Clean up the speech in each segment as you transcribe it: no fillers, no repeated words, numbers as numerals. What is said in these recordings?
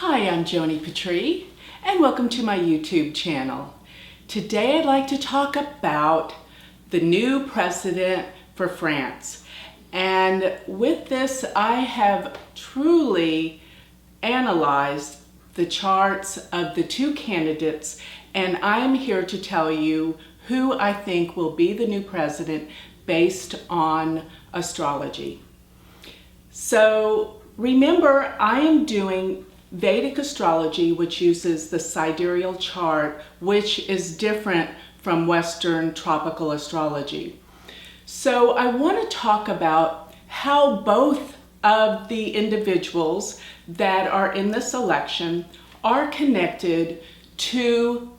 Hi, I'm Joni Patry, and welcome to my YouTube channel. Today I'd like to talk about the new president for France. And with this, I have truly analyzed the charts of the two candidates, and I'm here to tell you who I think will be the new president based on astrology. So remember, I am doing Vedic astrology, which uses the sidereal chart, which is different from Western tropical astrology. So I want to talk about how both of the individuals that are in this election are connected to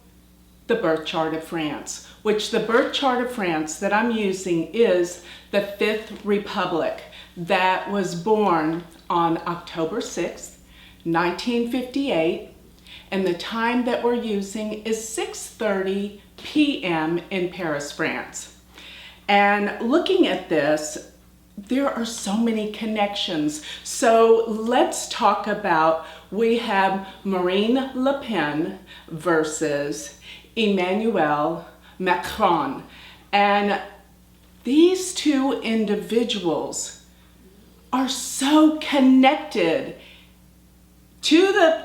the birth chart of France, which the birth chart of France that I'm using is the Fifth Republic that was born on October 6th, 1958, and the time that we're using is 6:30 p.m. in Paris, France. And looking at this, there are so many connections. So let's talk about, we have Marine Le Pen versus Emmanuel Macron. And these two individuals are so connected to the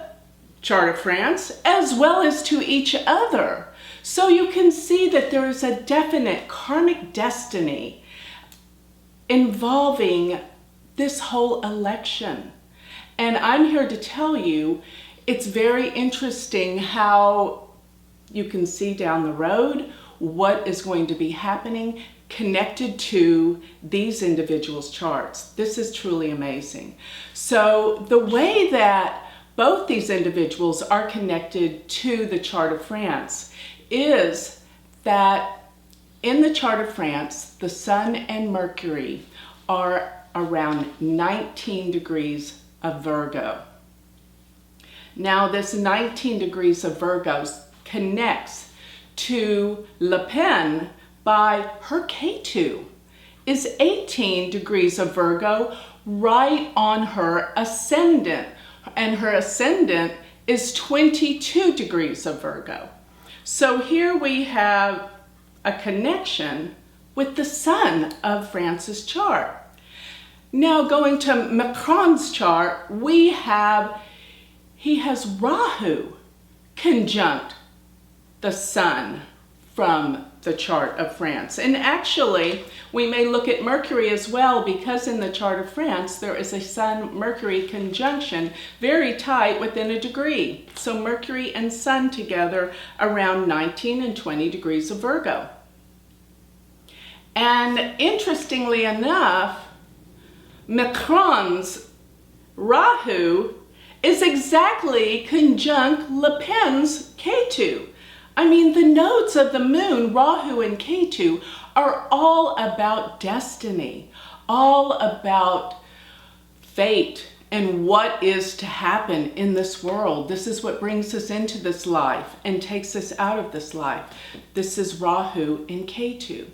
chart of France as well as to each other. So you can see that there is a definite karmic destiny involving this whole election. And I'm here to tell you, it's very interesting how you can see down the road what is going to be happening connected to these individuals' charts. This is truly amazing. So the way that both these individuals are connected to the chart of France is that in the chart of France, the Sun and Mercury are around 19 degrees of Virgo. Now this 19 degrees of Virgo connects to Le Pen by her K2 is 18 degrees of Virgo right on her ascendant. And her ascendant is 22 degrees of Virgo. So here we have a connection with the Sun of France's chart. Now going to Macron's chart, he has Rahu conjunct the Sun from the chart of France. And actually, we may look at Mercury as well, because in the chart of France, there is a Sun-Mercury conjunction very tight within a degree. So Mercury and Sun together around 19 and 20 degrees of Virgo. And interestingly enough, Macron's Rahu is exactly conjunct Le Pen's K2. I mean, the nodes of the moon, Rahu and Ketu, are all about destiny, all about fate and what is to happen in this world. This is what brings us into this life and takes us out of this life. This is Rahu and Ketu.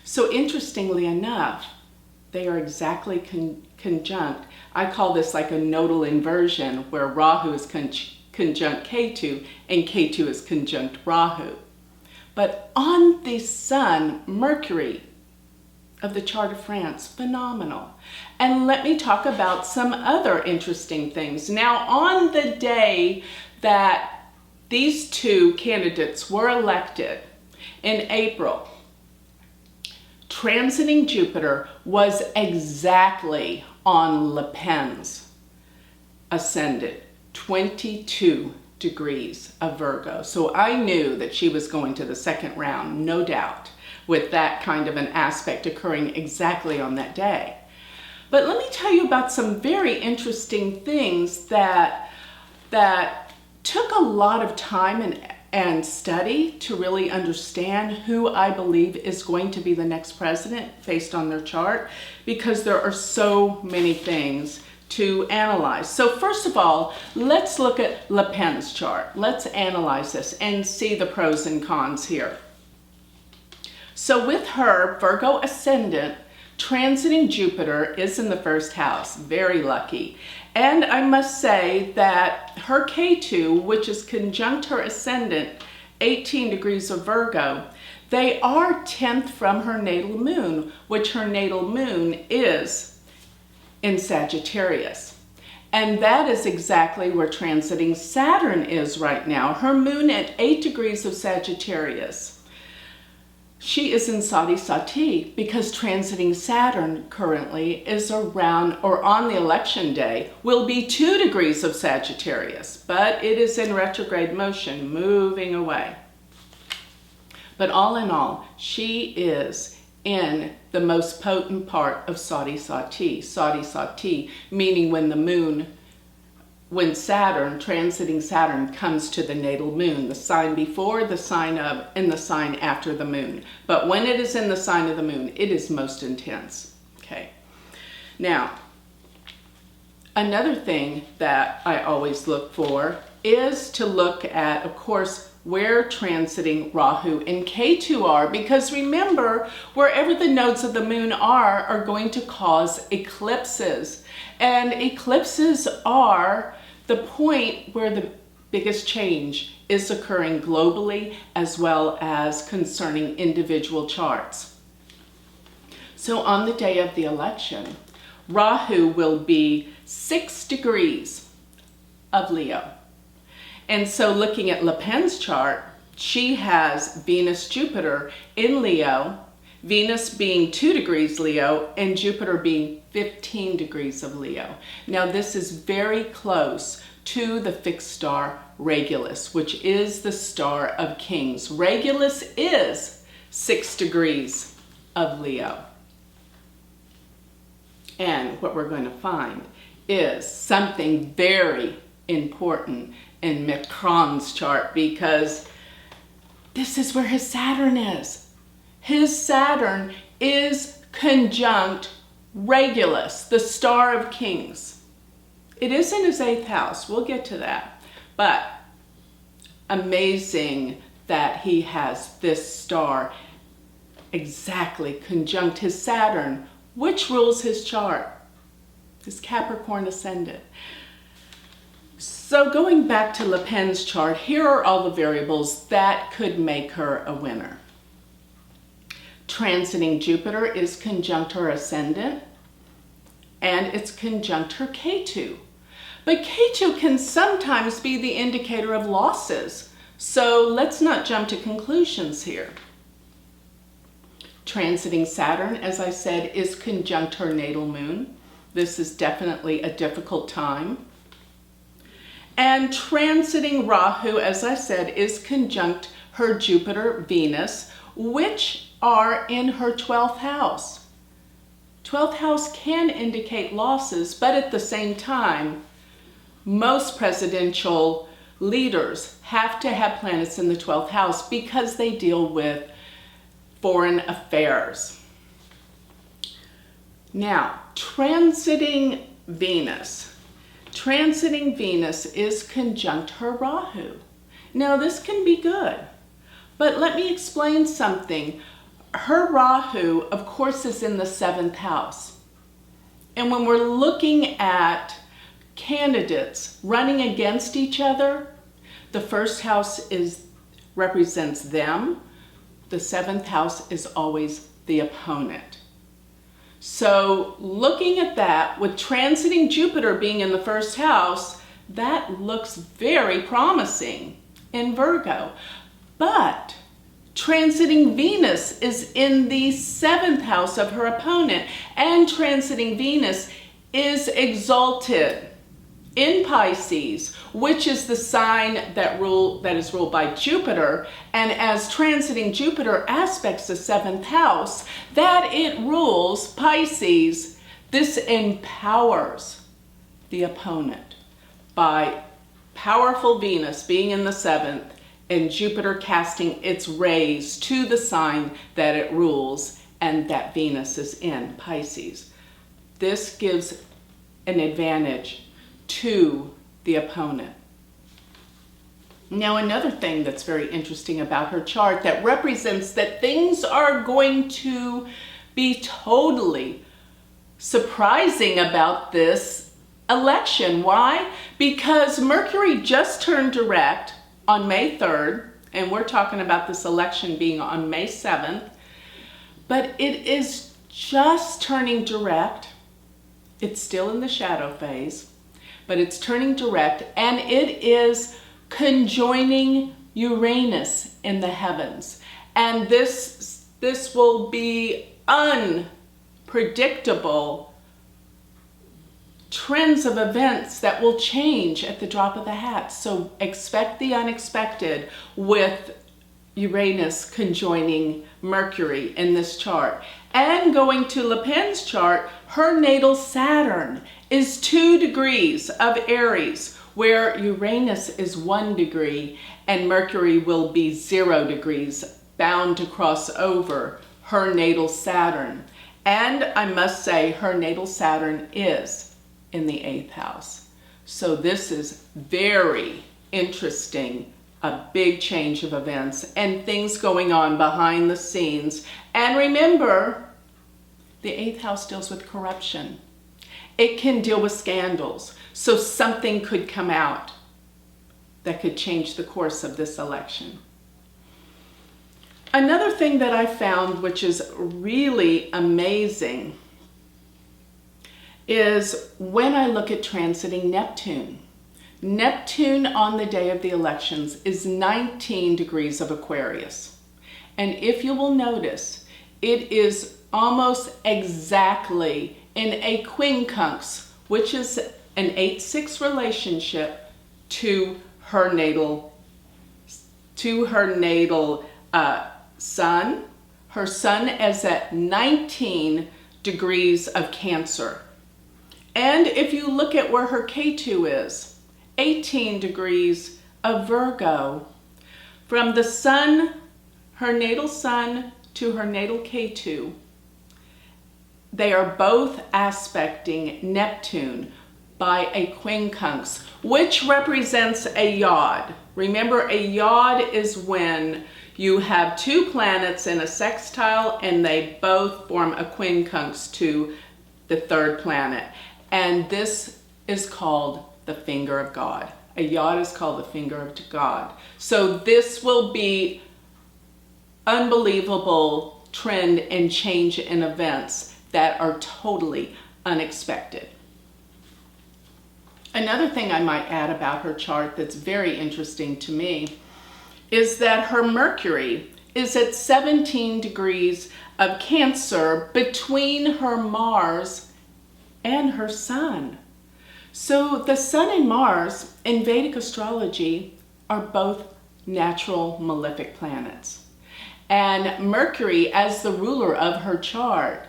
So interestingly enough, they are exactly conjunct. I call this like a nodal inversion, where Rahu is conjunct Ketu and Ketu is conjunct Rahu. But on the Sun, Mercury of the chart of France, phenomenal. And let me talk about some other interesting things. Now, on the day that these two candidates were elected in April, transiting Jupiter was exactly on Le Pen's ascendant, 22 degrees of Virgo. So I knew that she was going to the second round, no doubt, with that kind of an aspect occurring exactly on that day. But let me tell you about some very interesting things that took a lot of time and study to really understand who I believe is going to be the next president based on their chart, because there are so many things to analyze. So first of all, let's look at Le Pen's chart. Let's analyze this and see the pros and cons here. So with her Virgo ascendant Transiting Jupiter is in the first house, very lucky. And I must say that her K2, which is conjunct her ascendant, 18 degrees of Virgo, they are 10th from her natal moon, which her natal moon is in Sagittarius. And that is exactly where transiting Saturn is right now. Her moon at 8 degrees of Sagittarius. She is in Sati Sati because transiting Saturn currently is around, or on the election day, will be 2 degrees of Sagittarius, but it is in retrograde motion, moving away. But all in all, she is in the most potent part of Sati Sati. Sati Sati, meaning when Saturn, transiting Saturn, comes to the natal moon, the sign before, the sign of, and the sign after the moon. But when it is in the sign of the moon, it is most intense. Okay. Now, another thing that I always look for is to look at, of course, where transiting Rahu and Ketu are, because remember, wherever the nodes of the moon are going to cause eclipses. And eclipses are the point where the biggest change is occurring globally as well as concerning individual charts. So on the day of the election, Rahu will be 6 degrees of Leo. And so looking at Le Pen's chart, she has Venus-Jupiter in Leo, Venus being 2 degrees Leo, and Jupiter being 15 degrees of Leo. Now this is very close to the fixed star Regulus, which is the star of kings. Regulus is 6 degrees of Leo. And what we're going to find is something very important in Macron's chart, because this is where his Saturn is. His Saturn is conjunct Regulus, the star of kings. It is in his 8th house. We'll get to that. But amazing that he has this star exactly conjunct his Saturn, which rules his chart, his Capricorn ascendant. So going back to Le Pen's chart, here are all the variables that could make her a winner. Transiting Jupiter is conjunct her ascendant, and it's conjunct her Ketu. But Ketu can sometimes be the indicator of losses, so let's not jump to conclusions here. Transiting Saturn, as I said, is conjunct her natal moon. This is definitely a difficult time. And transiting Rahu, as I said, is conjunct her Jupiter, Venus, which are in her 12th house. 12th house can indicate losses, but at the same time, most presidential leaders have to have planets in the 12th house because they deal with foreign affairs. Now, transiting Venus. Transiting Venus is conjunct her Rahu. Now this can be good, but let me explain something. Her Rahu, of course, is in the 7th house. And when we're looking at candidates running against each other, the 1st house represents them. The 7th house is always the opponent. So looking at that, with transiting Jupiter being in the 1st house, that looks very promising in Virgo. But transiting Venus is in the 7th house of her opponent, and transiting Venus is exalted in Pisces, which is the sign that is ruled by Jupiter, and as transiting Jupiter aspects the 7th house, that it rules Pisces, this empowers the opponent by powerful Venus being in the 7th and Jupiter casting its rays to the sign that it rules and that Venus is in, Pisces. This gives an advantage to the opponent. Now, another thing that's very interesting about her chart that represents that things are going to be totally surprising about this election. Why? Because Mercury just turned direct on May 3rd, and we're talking about this election being on May 7th, but it is just turning direct. It's still in the shadow phase, but it's turning direct, and it is conjoining Uranus in the heavens. And this will be unpredictable trends of events that will change at the drop of the hat. So expect the unexpected with Uranus conjoining Mercury in this chart. And going to Le Pen's chart, her natal Saturn is 2 degrees of Aries, where Uranus is 1 degree and Mercury will be 0 degrees, bound to cross over her natal Saturn. And I must say, her natal Saturn is in the 8th house. So this is very interesting, a big change of events and things going on behind the scenes. And remember, the 8th house deals with corruption. It can deal with scandals. So something could come out that could change the course of this election. Another thing that I found, which is really amazing, is when I look at transiting Neptune. Neptune on the day of the elections is 19 degrees of Aquarius. And if you will notice, it is almost exactly in a quincunx, which is an 8-6 relationship to her natal sun. Her sun is at 19 degrees of Cancer. And if you look at where her K2 is, 18 degrees of Virgo. From the sun, her natal sun, to her natal K2, they are both aspecting Neptune by a quincunx, which represents a yod. Remember, a yod is when you have 2 planets in a sextile and they both form a quincunx to the 3rd planet. And this is called the finger of God. A yod is called the finger of God. So this will be unbelievable trend and change in events that are totally unexpected. Another thing I might add about her chart that's very interesting to me is that her Mercury is at 17 degrees of Cancer between her Mars and her Sun. So the Sun and Mars in Vedic astrology are both natural malefic planets. And Mercury, as the ruler of her chart,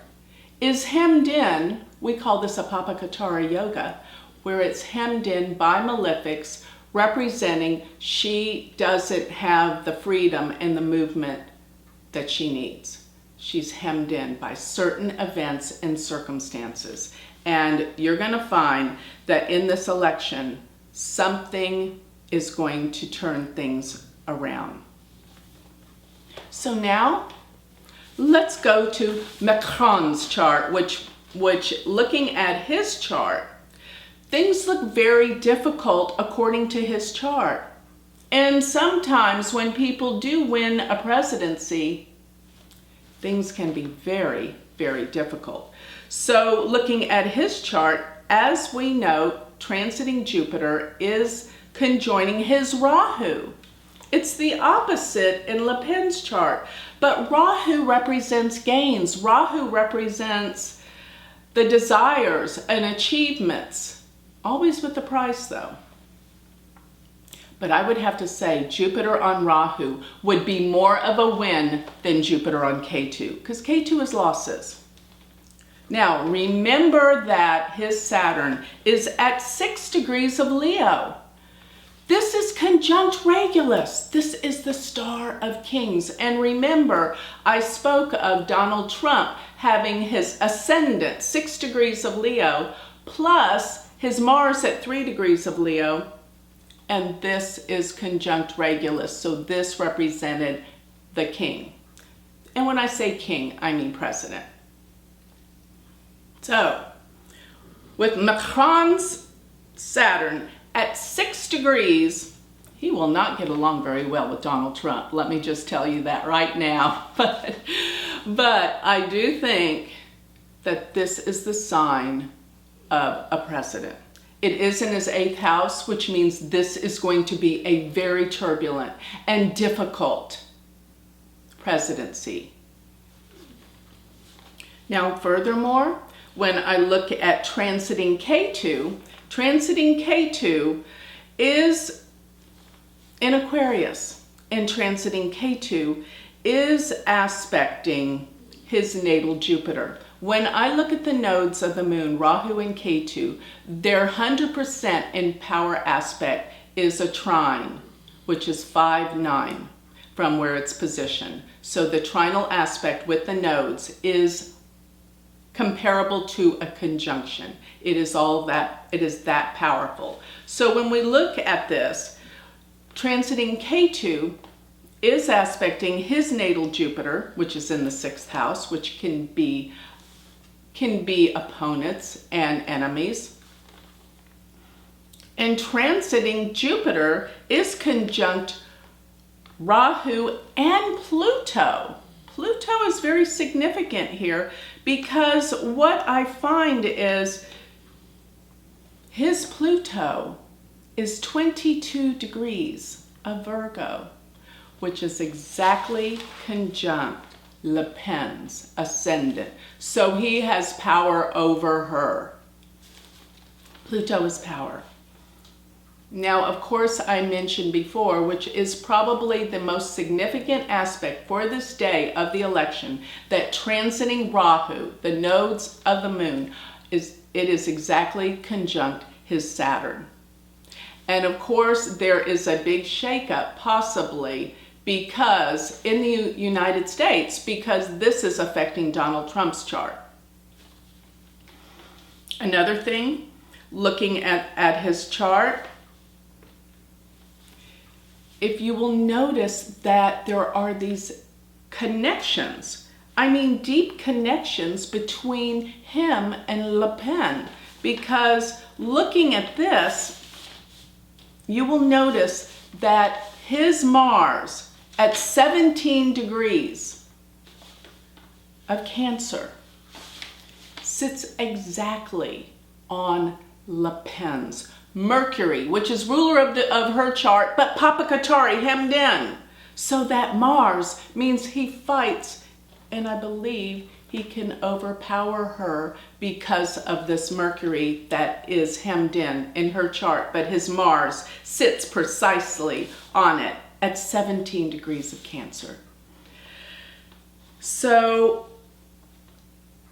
is hemmed in, we call this a Papakatara Yoga, where it's hemmed in by malefics, representing she doesn't have the freedom and the movement that she needs. She's hemmed in by certain events and circumstances. And you're going to find that in this election, something is going to turn things around. So now, let's go to Macron's chart, which looking at his chart, things look very difficult according to his chart. And sometimes when people do win a presidency, things can be very, very difficult. So looking at his chart, as we know, transiting Jupiter is conjoining his Rahu. It's the opposite in Le Pen's chart, but Rahu represents gains. Rahu represents the desires and achievements, always with the price though. But I would have to say Jupiter on Rahu would be more of a win than Jupiter on K2, because K2 is losses. Now, remember that his Saturn is at 6 degrees of Leo. This is conjunct Regulus. This is the star of kings. And remember, I spoke of Donald Trump having his ascendant, 6 degrees of Leo, plus his Mars at 3 degrees of Leo. And this is conjunct Regulus. So this represented the king. And when I say king, I mean president. So, with Macron's Saturn at 6 degrees, he will not get along very well with Donald Trump. Let me just tell you that right now. But I do think that this is the sign of a president. It is in his 8th house, which means this is going to be a very turbulent and difficult presidency. Now, furthermore, when I look at transiting K2 is in Aquarius, and transiting K2 is aspecting his natal Jupiter. When I look at the nodes of the moon, Rahu and Ketu, their 100% in power aspect is a trine, which is 5-9 from where it's positioned. So the trinal aspect with the nodes is comparable to a conjunction. It is that powerful. So when we look at this, transiting Ketu is aspecting his natal Jupiter, which is in the 6th house, which can be opponents and enemies. And transiting Jupiter is conjunct Rahu and Pluto. Pluto is very significant here because what I find is his Pluto is 22 degrees of Virgo, which is exactly conjunct Le Pen's ascendant. So he has power over her. Pluto is power. Now, of course, I mentioned before, which is probably the most significant aspect for this day of the election, that transiting Rahu, the nodes of the moon, it is exactly conjunct his Saturn. And of course, there is a big shakeup possibly because in the United States, because this is affecting Donald Trump's chart. Another thing, looking at his chart, if you will notice that there are these connections, I mean deep connections between him and Le Pen, because looking at this, you will notice that his Mars at 17 degrees of Cancer sits exactly on Le Pen's Mercury, which is ruler of her chart, but Papa Katari hemmed in. So that Mars means he fights, and I believe he can overpower her because of this Mercury that is hemmed in her chart, but his Mars sits precisely on it at 17 degrees of Cancer. So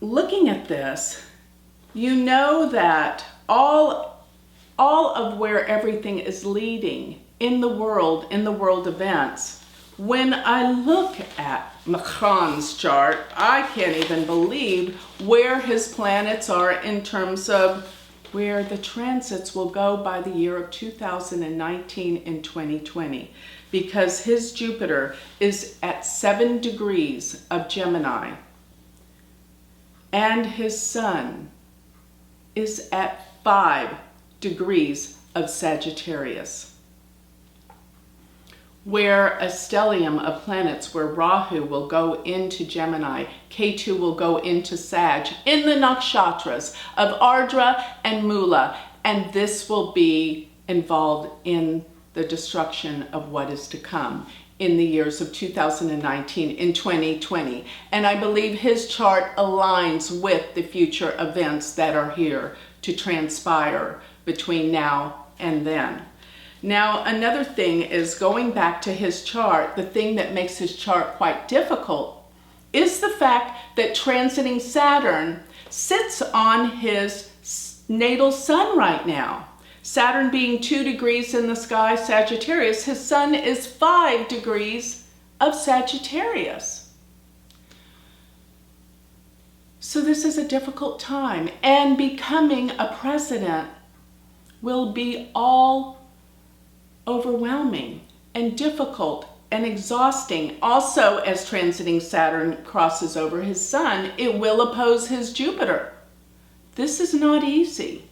looking at this, you know that all of where everything is leading in the world events, when I look at Macron's chart, I can't even believe where his planets are in terms of where the transits will go by the year of 2019 and 2020, because his Jupiter is at 7 degrees of Gemini and his Sun is at 5 degrees of Sagittarius, where a stellium of planets where Rahu will go into Gemini, Ketu will go into Sag, in the nakshatras of Ardra and Mula, and this will be involved in the destruction of what is to come in the years of 2019 and 2020. And I believe his chart aligns with the future events that are here to transpire between now and then. Now, another thing is, going back to his chart, the thing that makes his chart quite difficult is the fact that transiting Saturn sits on his natal Sun right now. Saturn being 2 degrees in the sky, Sagittarius, his Sun is 5 degrees of Sagittarius. So this is a difficult time, and becoming a president will be all overwhelming and difficult and exhausting. Also, as transiting Saturn crosses over his Sun, it will oppose his Jupiter. this is not easy.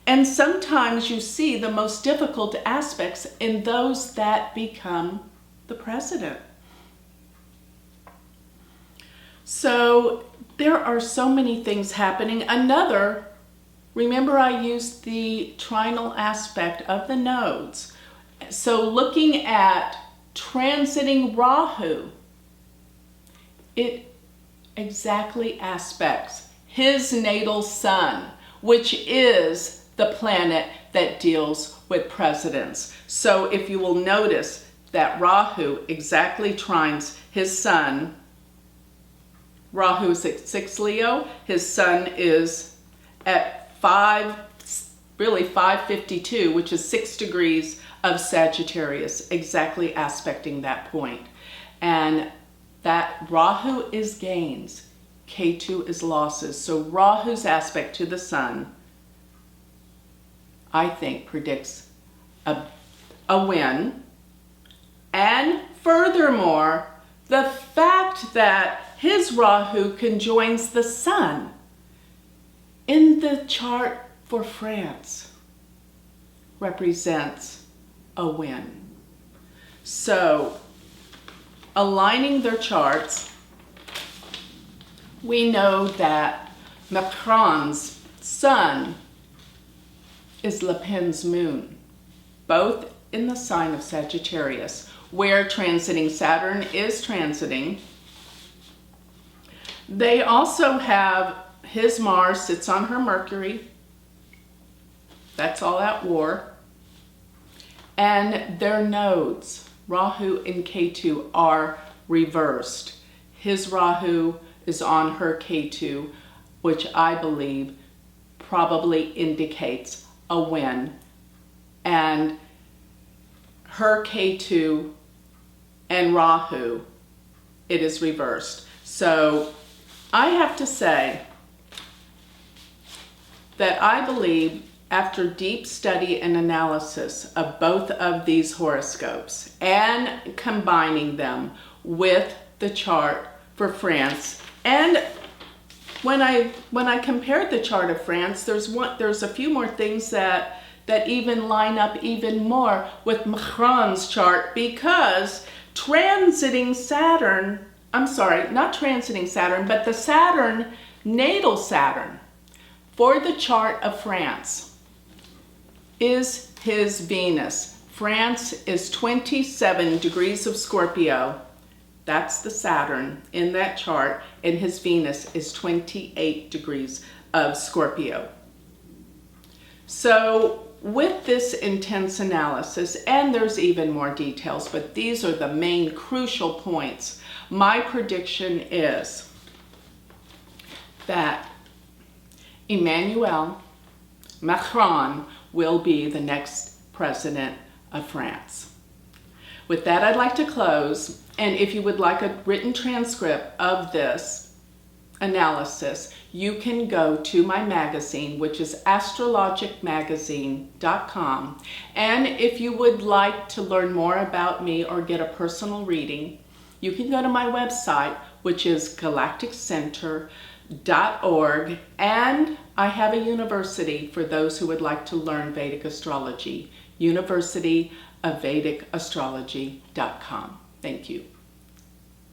And sometimes you see the most difficult aspects in those that become the president. So there are so many things happening. Remember I used the trinal aspect of the nodes. So looking at transiting Rahu, it exactly aspects his natal sun, which is the planet that deals with presidents. So if you will notice that Rahu exactly trines his sun. Rahu is at 6 Leo, his sun is at 552, which is 6 degrees of Sagittarius, exactly aspecting that point. And that Rahu is gains, Ketu is losses. So Rahu's aspect to the sun, I think, predicts a win. And furthermore, the fact that his Rahu conjoins the sun in the chart for France represents a win. So, aligning their charts, we know that Macron's sun is Le Pen's moon, both in the sign of Sagittarius, where transiting Saturn is transiting. They also have his Mars sits on her Mercury. That's all at war. And their nodes, Rahu and Ketu, are reversed. His Rahu is on her Ketu, which I believe probably indicates a win. And her Ketu and Rahu, it is reversed. So I have to say that I believe, after deep study and analysis of both of these horoscopes and combining them with the chart for France, and when I compared the chart of France, there's a few more things that even line up even more with Macron's chart, because transiting Saturn, not transiting Saturn, but the Saturn, natal Saturn, for the chart of France is his Venus. France is 27 degrees of Scorpio. That's the Saturn in that chart, and his Venus is 28 degrees of Scorpio. So with this intense analysis, and there's even more details, but these are the main crucial points, my prediction is that Emmanuel Macron will be the next president of France. With that, I'd like to close, and if you would like a written transcript of this analysis, you can go to my magazine, which is astrologicmagazine.com. And if you would like to learn more about me or get a personal reading, you can go to my website, which is galacticcenter.org, and I have a university for those who would like to learn Vedic astrology, University of Vedic Astrology.com. Thank you.